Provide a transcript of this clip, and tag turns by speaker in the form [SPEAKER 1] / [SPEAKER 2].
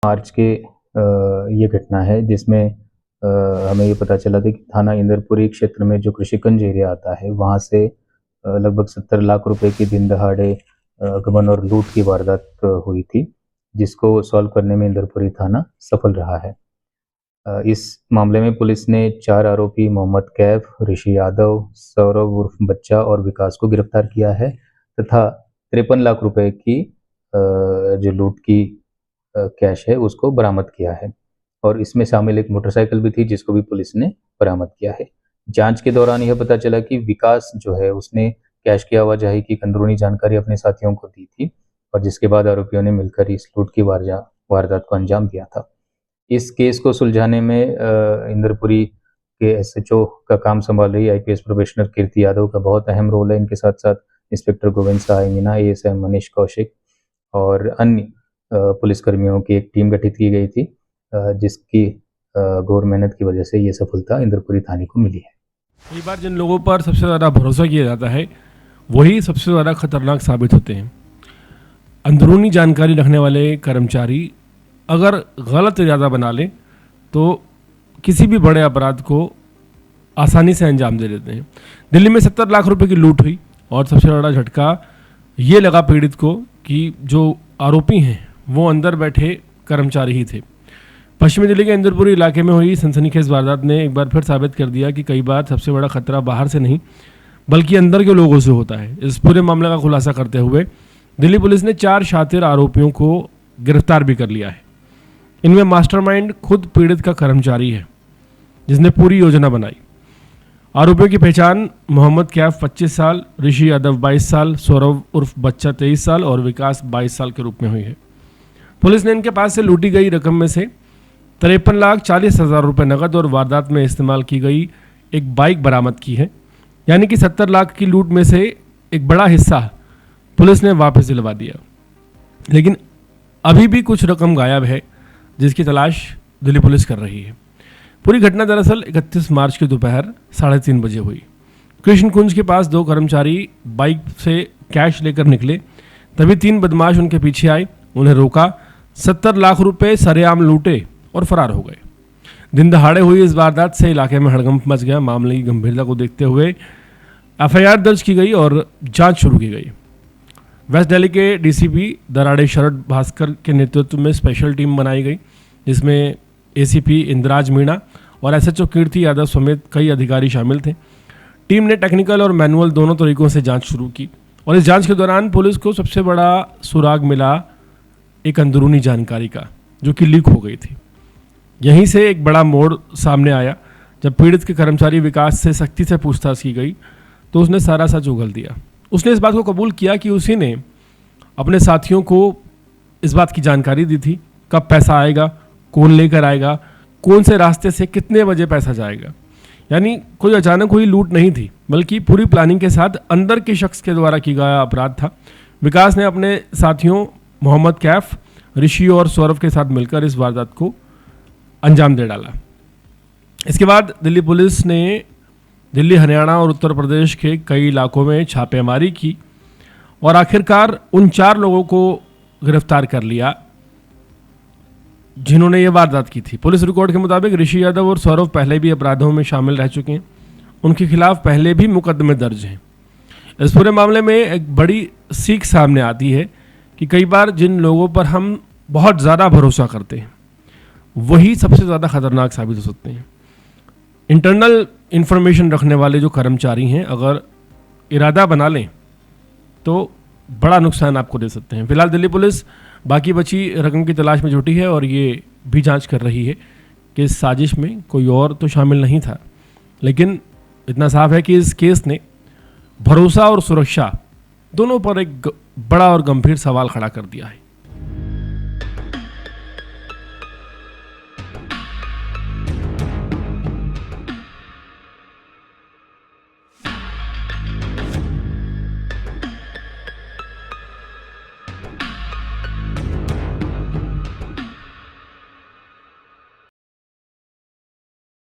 [SPEAKER 1] मार्च के ये घटना है जिसमें हमें ये पता चला था कि थाना इंदरपुरी क्षेत्र में जो कृषिकंज एरिया आता है वहाँ से लगभग 70 लाख रुपए की दिन दहाड़े गबन और लूट की वारदात हुई थी, जिसको सॉल्व करने में इंदरपुरी थाना सफल रहा है। इस मामले में पुलिस ने 4 आरोपी मोहम्मद कैफ, ऋषि यादव, सौरभ उर्फ बच्चा और विकास को गिरफ्तार किया है तथा 53 लाख रुपए की जो लूट की कैश है उसको बरामद किया है और इसमें शामिल एक मोटरसाइकिल भी थी जिसको भी पुलिस ने बरामद किया है। जांच के दौरान यह पता चला कि विकास जो है उसने कैश की आवाजाही की अंदरूनी जानकारी अपने साथियों को दी थी और जिसके बाद आरोपियों ने मिलकर इस लूट की वारदात को अंजाम दिया था। इस केस को सुलझाने में इंदरपुरी के एसएचओ का काम संभाल रही आईपीएस प्रोबेशनर कीर्ति यादव का बहुत अहम रोल है। इनके साथ-साथ इंस्पेक्टर गोविंद सहाय मीना, एएसआई मनीष कौशिक और अन्य पुलिसकर्मियों की एक टीम गठित की गई थी, जिसकी घोर मेहनत की वजह से ये सफलता इंदरपुरी थाने को मिली है।
[SPEAKER 2] कई बार जिन लोगों पर सबसे ज़्यादा भरोसा किया जाता है वही सबसे ज़्यादा खतरनाक साबित होते हैं। अंदरूनी जानकारी रखने वाले कर्मचारी अगर गलत इरादा बना लें तो किसी भी बड़े अपराध को आसानी से अंजाम दे देते हैं। दिल्ली में 70 लाख रुपए की लूट हुई और सबसे बड़ा झटका ये लगा पीड़ित को कि जो आरोपी हैं वो अंदर बैठे कर्मचारी ही थे। पश्चिमी दिल्ली के इंदरपुरी इलाके में हुई सनसनीखेज वारदात ने एक बार फिर साबित कर दिया कि कई बार सबसे बड़ा खतरा बाहर से नहीं बल्कि अंदर के लोगों से होता है। इस पूरे मामले का खुलासा करते हुए दिल्ली पुलिस ने 4 शातिर आरोपियों को गिरफ्तार भी कर लिया है। इनमें मास्टरमाइंड खुद पीड़ित का कर्मचारी है जिसने पूरी योजना बनाई। आरोपियों की पहचान मोहम्मद कैफ 25 साल, ऋषि यादव 22 साल, सौरभ उर्फ बच्चा 23 साल और विकास 22 साल के रूप में हुई है। पुलिस ने इनके पास से लूटी गई रकम में से 53,40,000 रुपये नकद और वारदात में इस्तेमाल की गई एक बाइक बरामद की है। यानी कि 70 लाख की लूट में से एक बड़ा हिस्सा पुलिस ने वापस दिलवा दिया, लेकिन अभी भी कुछ रकम गायब है जिसकी तलाश दिल्ली पुलिस कर रही है। पूरी घटना दरअसल 31 मार्च की दोपहर 3:30 बजे हुई। कृष्ण कुंज के पास 2 कर्मचारी बाइक से कैश लेकर निकले, तभी 3 बदमाश उनके पीछे आए, उन्हें रोका, 70 लाख रुपए सरेआम लूटे और फरार हो गए। दिन दहाड़े हुई इस वारदात से इलाके में हड़कंप मच गया। मामले की गंभीरता को देखते हुए एफआईआर दर्ज की गई और जांच शुरू की गई। वेस्ट दिल्ली के डीसीपी दराड़े शरद भास्कर के नेतृत्व में स्पेशल टीम बनाई गई जिसमें एसीपी इंद्राज मीणा और एसएचओ कीर्ति यादव समेत कई अधिकारी शामिल थे। टीम ने टेक्निकल और मैनुअल दोनों तरीकों से जांच शुरू की और इस जांच के दौरान पुलिस को सबसे बड़ा सुराग मिला एक अंदरूनी जानकारी का, जो कि लीक हो गई थी। यहीं से एक बड़ा मोड़ सामने आया जब पीड़ित के कर्मचारी विकास से सख्ती से पूछताछ की गई तो उसने सारा सच उगल दिया। उसने इस बात को कबूल किया कि उसी ने अपने साथियों को इस बात की जानकारी दी थी कब पैसा आएगा, कौन लेकर आएगा, कौन से रास्ते से कितने बजे पैसा जाएगा। यानी कोई अचानक हुई लूट नहीं थी बल्कि पूरी प्लानिंग के साथ अंदर के शख्स के द्वारा किया गया अपराध था। विकास ने अपने साथियों मोहम्मद कैफ, ऋषि और सौरभ के साथ मिलकर इस वारदात को अंजाम दे डाला। इसके बाद दिल्ली पुलिस ने दिल्ली, हरियाणा और उत्तर प्रदेश के कई इलाकों में छापेमारी की और आखिरकार उन 4 लोगों को गिरफ्तार कर लिया जिन्होंने ये वारदात की थी। पुलिस रिकॉर्ड के मुताबिक ऋषि यादव और सौरभ पहले भी अपराधों में शामिल रह चुके हैं। उनके खिलाफ पहले भी मुकदमे दर्ज हैं। इस पूरे मामले में एक बड़ी सीख सामने आती है कि कई बार जिन लोगों पर हम बहुत ज़्यादा भरोसा करते हैं वही सबसे ज़्यादा खतरनाक साबित हो सकते हैं। इंटरनल इंफॉर्मेशन रखने वाले जो कर्मचारी हैं अगर इरादा बना लें तो बड़ा नुकसान आपको दे सकते हैं। फिलहाल दिल्ली पुलिस बाकी बची रकम की तलाश में जुटी है और ये भी जांच कर रही है कि इस साजिश में कोई और तो शामिल नहीं था, लेकिन इतना साफ है कि इस केस ने भरोसा और सुरक्षा दोनों पर एक बड़ा और गंभीर सवाल खड़ा कर दिया है।